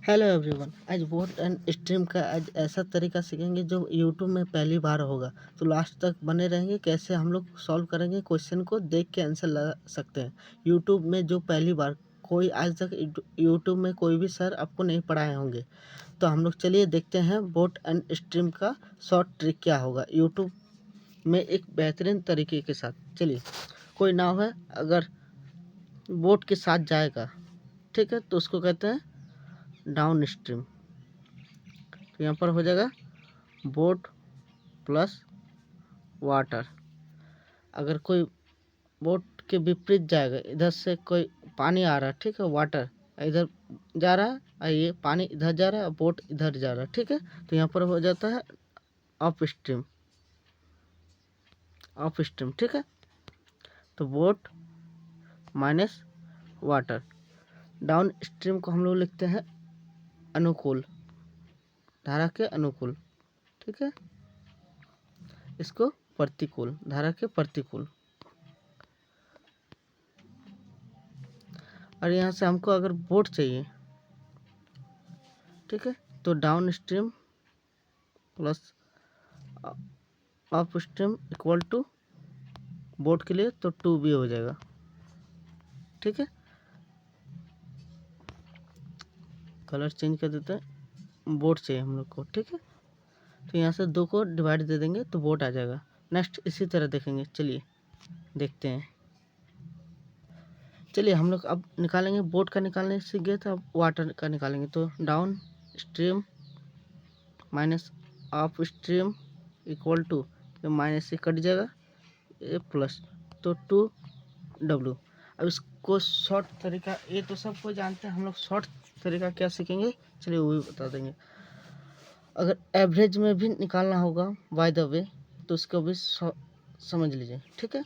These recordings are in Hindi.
हेलो एवरीवन, आज बोट एंड स्ट्रीम का आज ऐसा तरीका सीखेंगे जो यूट्यूब में पहली बार होगा। तो लास्ट तक बने रहेंगे। कैसे हम लोग सॉल्व करेंगे, क्वेश्चन को देख के आंसर लगा सकते हैं। यूट्यूब में जो पहली बार कोई आज तक यूट्यूब में कोई भी सर आपको नहीं पढ़ाए होंगे। तो हम लोग चलिए देखते हैं बोट एंड स्ट्रीम का शॉर्ट ट्रिक क्या होगा यूट्यूब में एक बेहतरीन तरीके के साथ। चलिए, कोई नाव है, अगर बोट के साथ जाएगा, ठीक है, तो उसको कहते हैं डाउन स्ट्रीम। तो यहाँ पर हो जाएगा बोट प्लस वाटर। अगर कोई बोट के विपरीत जाएगा, इधर से कोई पानी आ रहा है, ठीक है, वाटर इधर जा रहा है और ये पानी इधर जा रहा है, बोट इधर जा रहा है, ठीक है, तो यहाँ पर हो जाता है अप स्ट्रीम। अप स्ट्रीम, ठीक है। तो boat minus water. Down stream को हम लोग लिखते हैं अनुकूल, धारा के अनुकूल, ठीक है। इसको प्रतिकूल, धारा के प्रतिकूल। और यहाँ से हमको अगर बोट चाहिए, ठीक है, तो downstream plus upstream equal to boat के लिए तो 2b हो जाएगा, ठीक है। कलर चेंज कर देते हैं, बोट चाहिए हम लोग को, ठीक है। तो यहाँ से 2 को डिवाइड दे देंगे तो बोट आ जाएगा। नेक्स्ट इसी तरह देखेंगे, चलिए देखते हैं। चलिए हम लोग अब निकालेंगे, बोट का निकालने सीख गए थे, अब वाटर का निकालेंगे। तो downstream minus upstream equal to, minus से कट जाएगा, ए प्लस, तो 2w। अब इसको शॉर्ट तरीका, ये तो सबको जानते हैं, हम लोग शॉर्ट तरीका क्या सीखेंगे, चलिए वो भी बता देंगे। अगर एवरेज में भी निकालना होगा बाय द वे, तो उसको भी समझ लीजिए, ठीक है।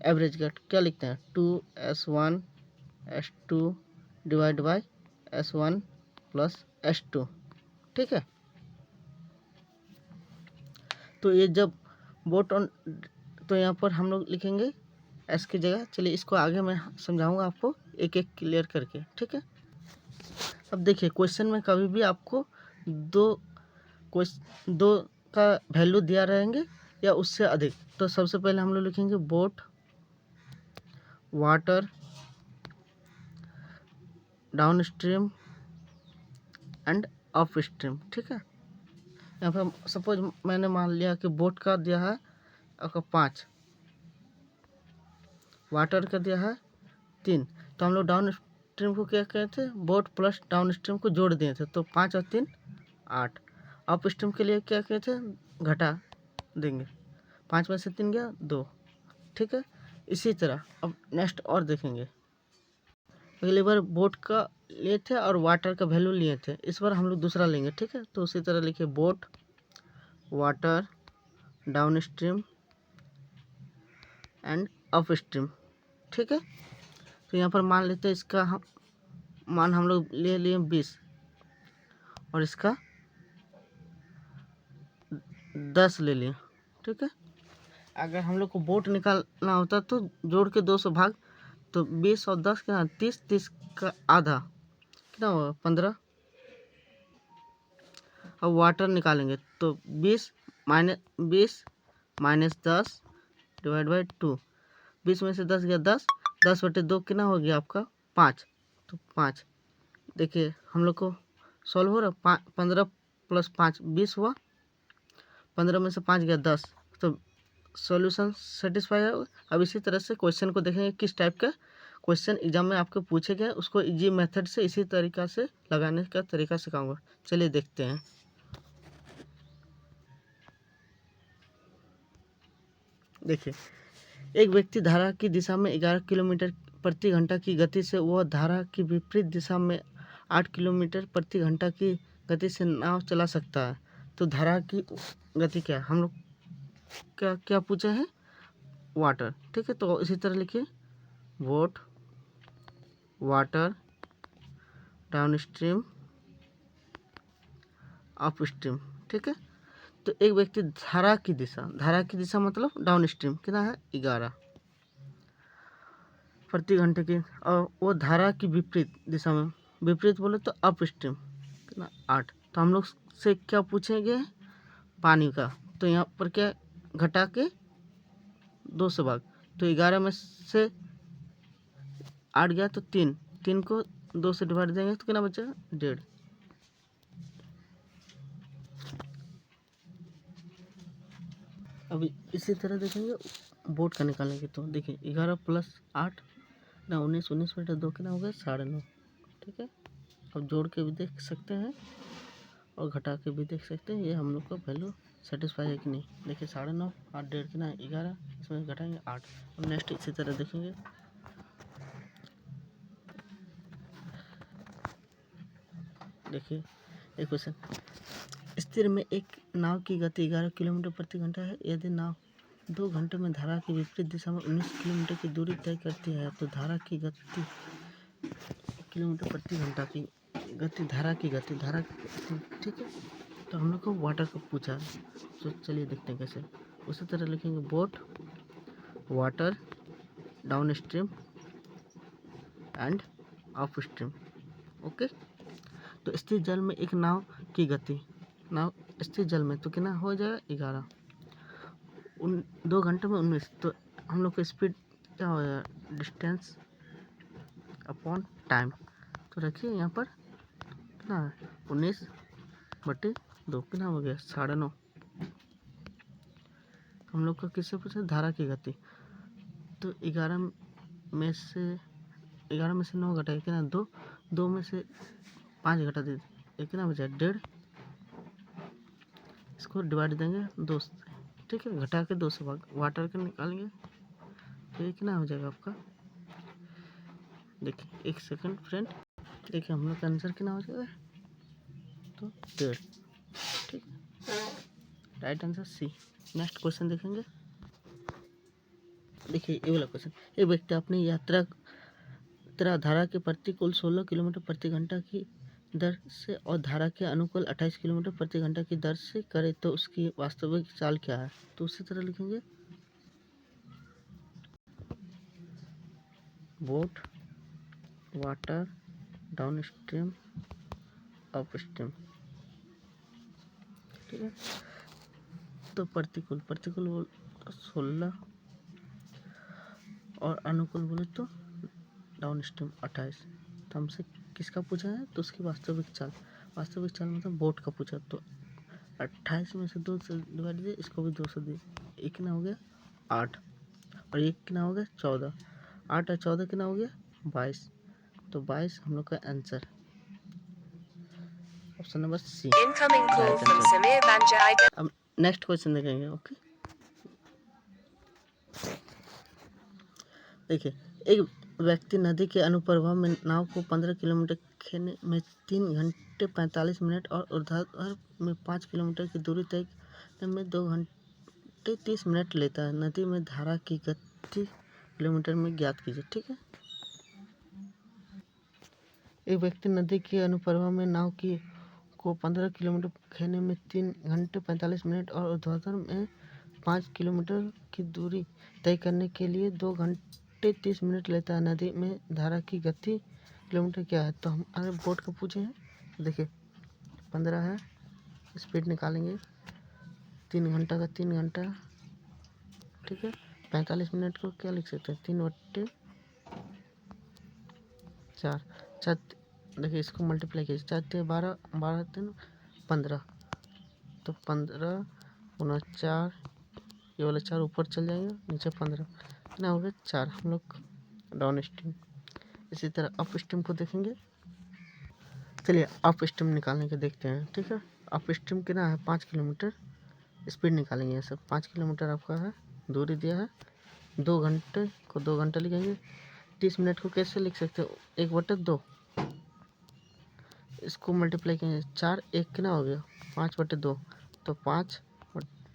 एवरेज का क्या लिखते हैं, 2s1 s2 divide by s1 plus s2, ठीक है। तो ये जब बोट ऑन, तो यहाँ पर हम लोग लिखेंगे एस की जगह। चलिए इसको आगे मैं समझाऊंगा आपको एक एक क्लियर करके, ठीक है। अब देखिए, क्वेश्चन में कभी भी आपको दो का वैल्यू दिया रहेंगे या उससे अधिक। तो सबसे पहले हम लोग लिखेंगे boat water down stream and up stream, ठीक है। यहाँ पर सपोज मैंने मान लिया कि बोट का दिया है आपका 5, वाटर का दिया है 3। तो हम लोग डाउन स्ट्रीम को क्या कहते थे, बोट प्लस डाउन स्ट्रीम को जोड़ दिए थे, तो 5 और 3 8। अप स्ट्रीम के लिए क्या कहते हैं, घटा देंगे, 5 में से 3 गया 2, ठीक है। इसी तरह अब नेक्स्ट और देखेंगे। अगली बार बोट का लिए थे और वाटर का वैल्यू लिए थे, इस बार हम लोग दूसरा लेंगे, ठीक है। तो उसी तरह लिखिए boat water down stream and up stream, ठीक है। तो यहाँ पर मान लेते हैं इसका मान हम लोग ले लिए 20 और इसका 10 ले लिए, ठीक है। अगर हम लोग को बोट निकालना होता तो जोड़ के 2 से भाग, तो 20 और 10 क्या, 30, 30 का आधा कितना होगा 15। अब वाटर निकालेंगे तो 20 माइनस 10 डिवाइड बाई 2। 20 में से 10 गया 10, 10/2 कितना हो गया आपका 5। तो 5, देखिए हम लोग को सॉल्व हो रहा, 15 प्लस 5 20 हुआ, 15 में से 5 गया 10, तो सॉल्यूशन सेटिस्फाई है। अब इसी तरह से क्वेश्चन को देखेंगे किस टाइप का क्वेश्चन एग्जाम में आपको पूछे गए, उसको इजी मेथड से इसी तरीका से लगाने का तरीका सिखाऊंगा। चलिए देखते हैं। देखिए, एक व्यक्ति धारा की दिशा में 11 किलोमीटर प्रति घंटा की गति से, वह धारा की विपरीत दिशा में 8 किलोमीटर प्रति घंटा की गति से नाव चला सकता है। तो धारा की गति क्या है, हम लोग क्या क्या पूछे हैं, वाटर, ठीक है। तो इसी तरह लिखिए boat water down stream up stream, ठीक है। तो एक व्यक्ति धारा की दिशा मतलब डाउन स्ट्रीम कितना है 11 प्रति घंटे की, और वो धारा की विपरीत दिशा में, विपरीत बोले तो अप स्ट्रीम, कितना 8। तो हम लोग से क्या पूछेंगे, पानी का। तो यहाँ पर क्या घटा के 2 से भाग, तो 11 में से 8 गया तो 3, 3 को 2 से डिवाइड देंगे तो कितना बचेगा 1.5। अभी इसी तरह देखेंगे बोर्ड का निकालेंगे। तो देखिए 11 + 8 ना 19, 19 बटे 2 कितना हो गया 9.5। ठीक है, अब जोड़ के भी देख सकते हैं और घटा के भी देख सकते हैं ये हम लोग का वैल्यू सेटिस्फाई है कि नहीं। देखिए 9.5 8 1.5 कितना 11, इसमें घटाएंगे 8। अब नेक्स्ट इसी तरह देखेंगे। देखिए एक क्वेश्चन, स्थिर में एक नाव की गति 11 किलोमीटर प्रति घंटा है। यदि नाव 2 घंटे में धारा की विपरीत दिशा में 19 किलोमीटर की दूरी तय करती है तो धारा की गति किलोमीटर प्रति घंटा की गति, धारा की गति, ठीक है। तो हम लोग को वाटर का पूछा है, तो चलिए देखते हैं कैसे। उसी तरह लिखेंगे boat, water, down stream and up stream. Okay, तो स्थिर जल में एक नाव की गति, नाव स्थिर जल में तो कितना हो जाएगा 11, 2 घंटे में 19। तो हम लोग का स्पीड क्या हो जाएगा, डिस्टेंस अपॉन टाइम। तो रखिए यहाँ पर कितना है 19/2 कितना हो गया 9.5। हम लोग का किससे पूछा, धारा की गति। तो 11 में से 9 घटाए कितना 2, 2 में से 5 घटा दे कितना बचा 1.5। इसको डिवाइड देंगे 2 से, ठीक है, घटा के 2 से भाग, वाटर के निकालेंगे तो ये कितना हो जाएगा आपका। देखिए 1 सेकंड फ्रेंड, देखिए हम लोग का आंसर कितना हो जाएगा तो 1.5। ठीक है, right answer C. Next question देखेंगे। देखिए ये वाला क्वेश्चन, एक व्यक्ति अपनी यात्रा धारा के प्रतिकूल 16 किलोमीटर प्रति घंटा की दर से और धारा के अनुकूल 28 किलोमीटर प्रति घंटा की दर से करे तो उसकी वास्तविक चाल क्या है। तो उसी तरह लिखेंगे boat, water, down stream, up stream. ठीक है, तो प्रतिकूल बोल 16 और अनुकूल बोले तो डाउन स्ट्रीम 28। तो हमसे किसका पूछा है, तो उसकी वास्तविक चाल मतलब बोट का पूछा। तो 28 में से 2 से डिवाइड दिए, इसको भी 2 से दिए, एक कितना हो गया 8 और एक कितना हो गया 14। 8 और 14 कितना हो गया 22। तो 22 हम लोग का आंसर, ऑप्शन नंबर सी। अब नेक्स्ट क्वेश्चन देखेंगे। ओके, देखिए एक व्यक्ति नदी के अनुप्रवाह में नाव को 15 किलोमीटर खेने में 3 घंटे 45 मिनट और ऊर्ध्वाधर में 5 किलोमीटर की दूरी तय करने में 2 घंटे 30 मिनट लेता है। नदी में धारा की गति किलोमीटर में ज्ञात कीजिए। ठीक है, एक व्यक्ति नदी के अनुप्रवाह में नाव को 15 किलोमीटर खेने में 3 घंटे 45 मिनट और ऊर्ध्वाधर में 5 किलोमीटर की दूरी तय करने के लिए 2 घंटे 30 मिनट लेता है। नदी में धारा की गति किलोमीटर क्या है। तो हमारे बोट का पूछे हैं, देखिए 15 है, स्पीड निकालेंगे 3 घंटा का 3 घंटा, ठीक है। 45 मिनट को क्या लिख सकते हैं 3/4, देखिए इसको मल्टीप्लाई कीजिए, 4 12, 12 3 15, तो 15 × 4, ये वाला 4 ऊपर चल जाएगा, नीचे 15 कितना हो गया 4। हम लोग डाउन स्ट्रीम। इसी तरह अप स्ट्रीम को देखेंगे। चलिए अप स्ट्रीम निकालने के देखते हैं। ठीक है, अप स्ट्रीम कितना है 5 किलोमीटर, स्पीड निकालेंगे। ये सब 5 किलोमीटर आपका है, दूरी दिया है, 2 घंटे को 2 घंटे लिखेंगे। 30 मिनट को कैसे लिख सकते हो 1/2, इसको मल्टीप्लाई करेंगे 4 1 कितना हो गया 5/2, तो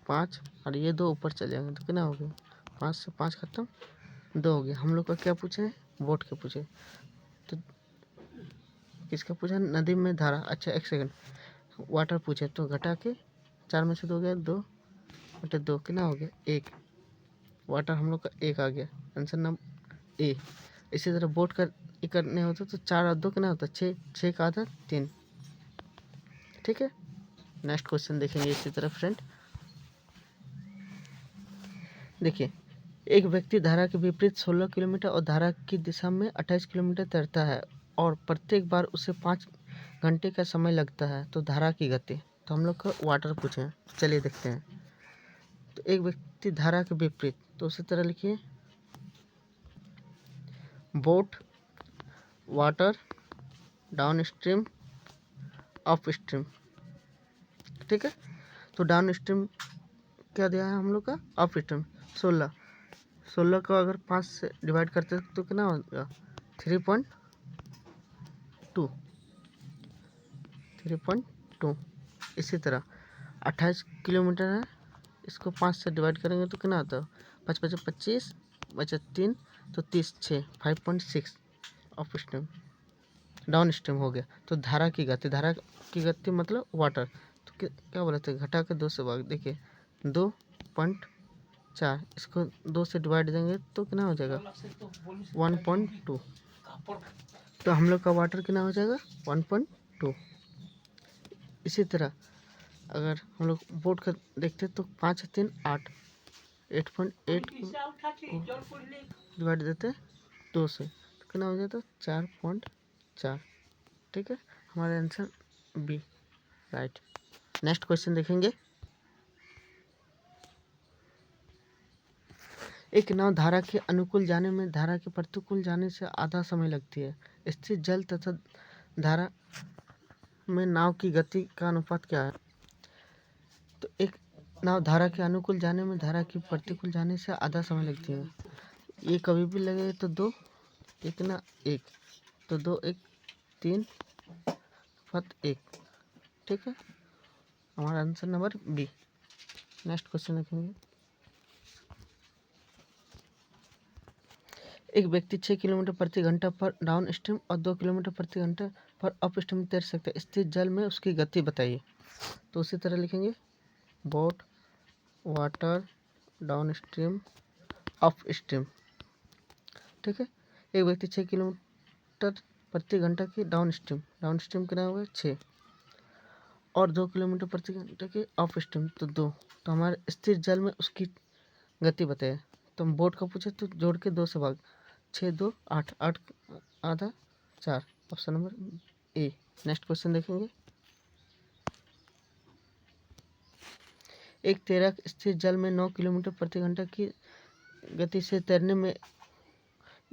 5 और ये 2 ऊपर चले जाएंगे तो कितना हो गया 5 से 5 खत्म, 2 हो गया। हम लोग का क्या पूछे, बोट के पूछे। तो किसका पूछा, नदी में धारा। अच्छा 1 सेकंड, वाटर पूछे तो घटा के 4 में से 2 गया 2/2 कितना हो गया 1। वाटर हम लोग का 1 आ गया, आंसर नंबर ए। इसी तरह बोट का करने होता तो 4 और 2 कितना होता 6, 6 का आधा 3, ठीक है। नेक्स्ट क्वेश्चन देखेंगे इसी तरह फ्रेंड। देखिए, एक व्यक्ति धारा के विपरीत 16 किलोमीटर और धारा की दिशा में 28 किलोमीटर तैरता है और प्रत्येक बार उसे 5 घंटे का समय लगता है, तो धारा की गति। तो हम लोग को वाटर पूछे, चलिए देखते हैं। तो एक व्यक्ति धारा के विपरीत, तो उसी तरह लिखिए boat, water, down stream, up stream. ठीक है, तो डाउन स्ट्रीम क्या दिया है हम लोग का, अप स्ट्रीम 16 को अगर 5 से डिवाइड करते तो कितना होगा 3.2। इसी तरह 28 किलोमीटर है, इसको 5 से डिवाइड करेंगे तो कितना होता है 5 5 25 बचा 3 तो 30 6 5.6 अप स्ट्रीम। डाउन स्ट्रीम हो गया। तो धारा की गति मतलब वाटर, तो क्या बोले थे घटा के 2 से भाग। देखिए 2.4, इसको 2 से डिवाइड देंगे तो कितना हो जाएगा 1.2। तो हम लोग का वाटर कितना हो जाएगा 1.2। इसी तरह अगर हम लोग बोट का देखते तो 5 3 8 8.8 डिवाइड देते 2 से तो कितना हो जाता 4.4। ठीक है, हमारा answer B right. Next question देखेंगे। एक नाव धारा के अनुकूल जाने में धारा के प्रतिकूल जाने से आधा समय लगती है। स्थिर जल तथा धारा में नाव की गति का अनुपात क्या है। तो एक नाव धारा के अनुकूल जाने में धारा की प्रतिकूल जाने से आधा समय लगती है। ये कभी भी लगे तो 2 1 ना 1, तो 2 1 3 फत 1। ठीक है, हमारा answer number B. Next question देखेंगे। एक व्यक्ति 6 किलोमीटर प्रति घंटा पर डाउन स्ट्रीम और 2 किलोमीटर प्रति घंटा पर अप स्ट्रीम तैर सकता है। स्थिर जल में उसकी गति बताइए। तो उसी तरह लिखेंगे boat, water, down stream, up stream. ठीक है, एक व्यक्ति 6 किलोमीटर प्रति घंटा की डाउन स्ट्रीम कितना होगा 6 और 2 किलोमीटर प्रति घंटा की अप स्ट्रीम तो 2। तो हमारे स्थिर जल में उसकी गति बताइए। तो हम बोट का पूछे तो जोड़ के 2 से भाग 6 2 8 8 आधा 4, option number A. Next question देखेंगे। एक तैराक स्थिर जल में 9 किलोमीटर प्रति घंटा की गति से तैरने में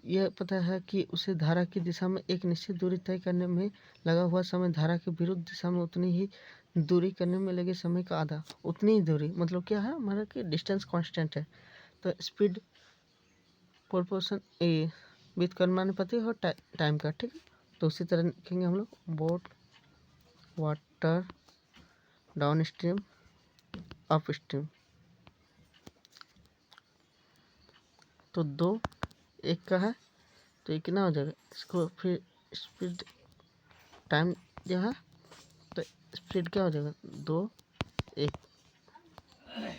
यह पता है कि उसे धारा की दिशा में एक निश्चित दूरी तय करने में लगा हुआ समय धारा के विरुद्ध दिशा में उतनी ही दूरी करने में लगे समय का आधा। उतनी ही दूरी मतलब क्या है हमारा कि डिस्टेंस कांस्टेंट है, तो स्पीड प्रोपोर्शन ए विथ कर्मानुपाती और टाइम का। ठीक है, तो उसी तरह लिखेंगे हम लोग boat, water, down stream, up stream. तो 2 1 का है तो ये कितना हो जाएगा, इसको फिर स्पीड टाइम जो है तो स्पीड क्या हो जाएगा 2 1।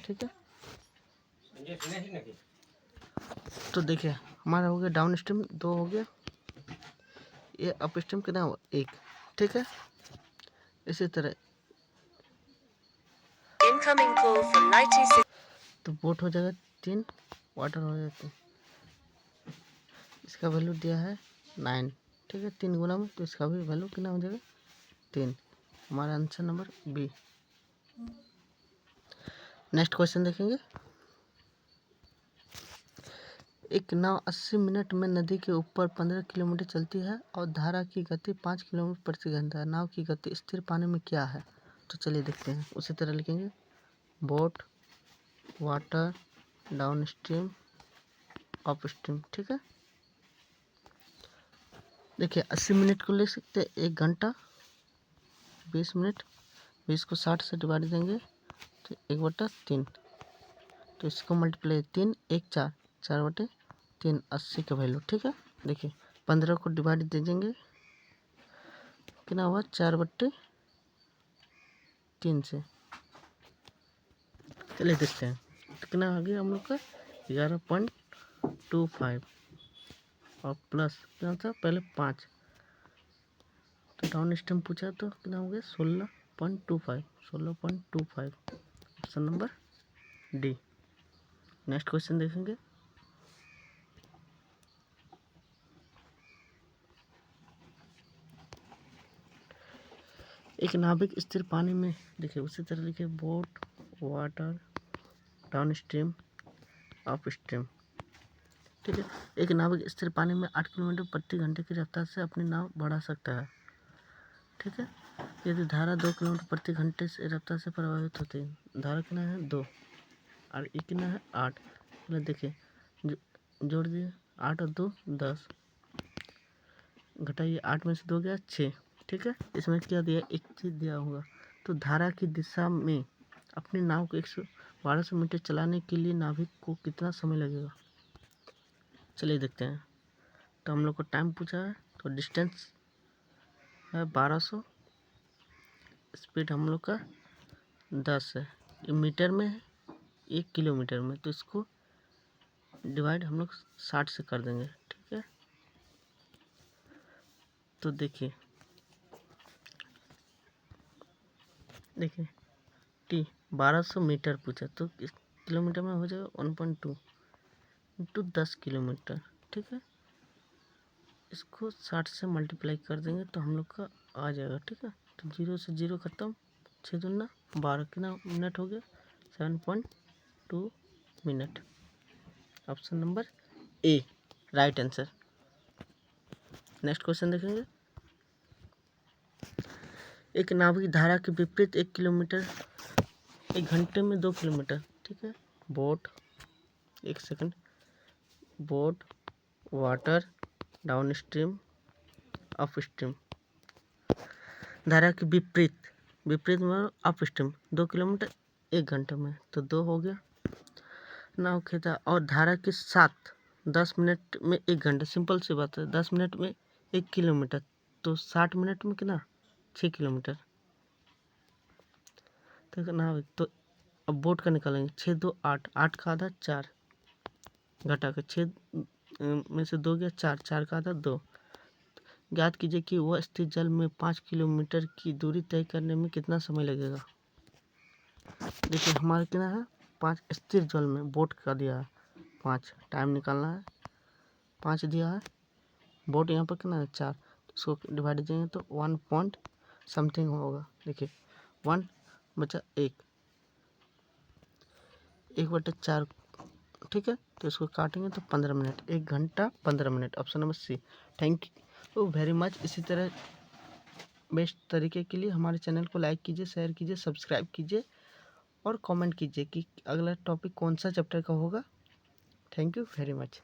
ठीक है, तो देखिए हमारा हो गया डाउन स्ट्रीम 2 हो गया, ये अप स्ट्रीम कितना हुआ 1। ठीक है, इसी तरह इनकमिंग कॉल फ्रॉम 96 तो बोट हो जाएगा 3, वाटर हो जाएगा 3, इसका वैल्यू दिया है 9। ठीक है, 3 गुना में तो इसका भी वैल्यू कितना हो जाएगा 3। हमारा answer number B. Next question देखेंगे। एक नाव 80 मिनट में नदी के ऊपर 15 किलोमीटर चलती है और धारा की गति 5 किलोमीटर प्रति घंटा है। नाव की गति स्थिर पानी में क्या है। तो चलिए देखते हैं। उसी तरह लिखेंगे boat, water, down stream, up stream. ठीक है, देखिए 80 मिनट को ले सकते हैं 1 घंटा 20 मिनट, 20 को 60 से डिवाइड देंगे तो 1/3, तो इसको मल्टीप्लाई 3 1 4 4/3 80 का वैल्यू। ठीक है, देखिए 15 को डिवाइड दे देंगे कितना हुआ 4/3 से। चलिए देखते हैं तो कितना आ गया हम लोग का 11.25 और प्लस कितना था पहले 5, तो डाउन स्ट्रीम पूछा तो कितना हो गया 16 16.25 16.25 option number D. Next question देखेंगे। एक नाविक स्थिर पानी में, देखिए उसी तरह लिखे boat, water, down stream, up stream. ठीक है, एक नाविक स्थिर पानी में 8 किलोमीटर प्रति घंटे की रफ्तार से अपनी नाव बढ़ा सकता है। ठीक है, यदि धारा 2 किलोमीटर प्रति घंटे से रफ्तार से प्रभावित होती है। धारा कितना है 2 और ई कितना है 8। मतलब देखिए जोड़ दिए 8 और 2 10, घटाइए 8 में से 2 गया 6। ठीक है, इसमें क्या दिया, एक चीज़ दिया होगा। तो धारा की दिशा में अपनी नाव को 1200 मीटर चलाने के लिए नाविक को कितना समय लगेगा। चलिए देखते हैं। तो हम लोग को टाइम पूछा है, तो डिस्टेंस है 1200, स्पीड हम लोग का 10 है, ये मीटर में है, 1 किलोमीटर में, तो इसको डिवाइड हम लोग 60 से कर देंगे। ठीक है, तो देखिए टी 1200 मीटर पूछा, तो किलोमीटर में हो जाएगा 1.2 इंटू 10 किलोमीटर। ठीक है, इसको 60 से मल्टीप्लाई कर देंगे तो हम लोग का आ जाएगा। ठीक है, तो 0 से 0 खत्म, 6 दूना 12, कितना मिनट हो गया 7.2 minute. Option number A right answer. Next question देखेंगे। एक नाविक धारा के विपरीत 1 किलोमीटर 1 घंटे में 2 किलोमीटर। ठीक है, बोट, एक second, boat, water, down stream, up stream. धारा के विपरीत में अप स्ट्रीम 2 किलोमीटर 1 घंटे में, तो 2 हो गया। नाव खेता और धारा के साथ 10 मिनट में 1 घंटा, सिंपल सी बात है, 10 मिनट में 1 किलोमीटर, तो 60 मिनट में कितना 6 किलोमीटर। तो नाविक, तो अब बोट का निकालेंगे, 6 2 8, 8 का आधा 4, घटा कर 6 में से 2 गया 4, 4 का आधा 2। ज्ञात कीजिए कि वह स्थिर जल में 5 किलोमीटर की दूरी तय करने में कितना समय लगेगा। देखिए हमारे कितना है 5, स्थिर जल में बोट का दिया है 5, टाइम निकालना है 5 दिया है, बोट यहाँ पर कितना है 4, तो इसको डिवाइड देंगे तो 1 पॉइंट समथिंग होगा। देखिए 1 बचा 1/4। ठीक है, तो इसको काटेंगे तो 15 मिनट, 1 घंटा 15 minute. Option number C. Thank you very much. इसी तरह बेस्ट तरीके के लिए हमारे चैनल को लाइक कीजिए, शेयर कीजिए, सब्सक्राइब कीजिए और कमेंट कीजिए कि अगला टॉपिक कौन सा चैप्टर का होगा। Thank you very much.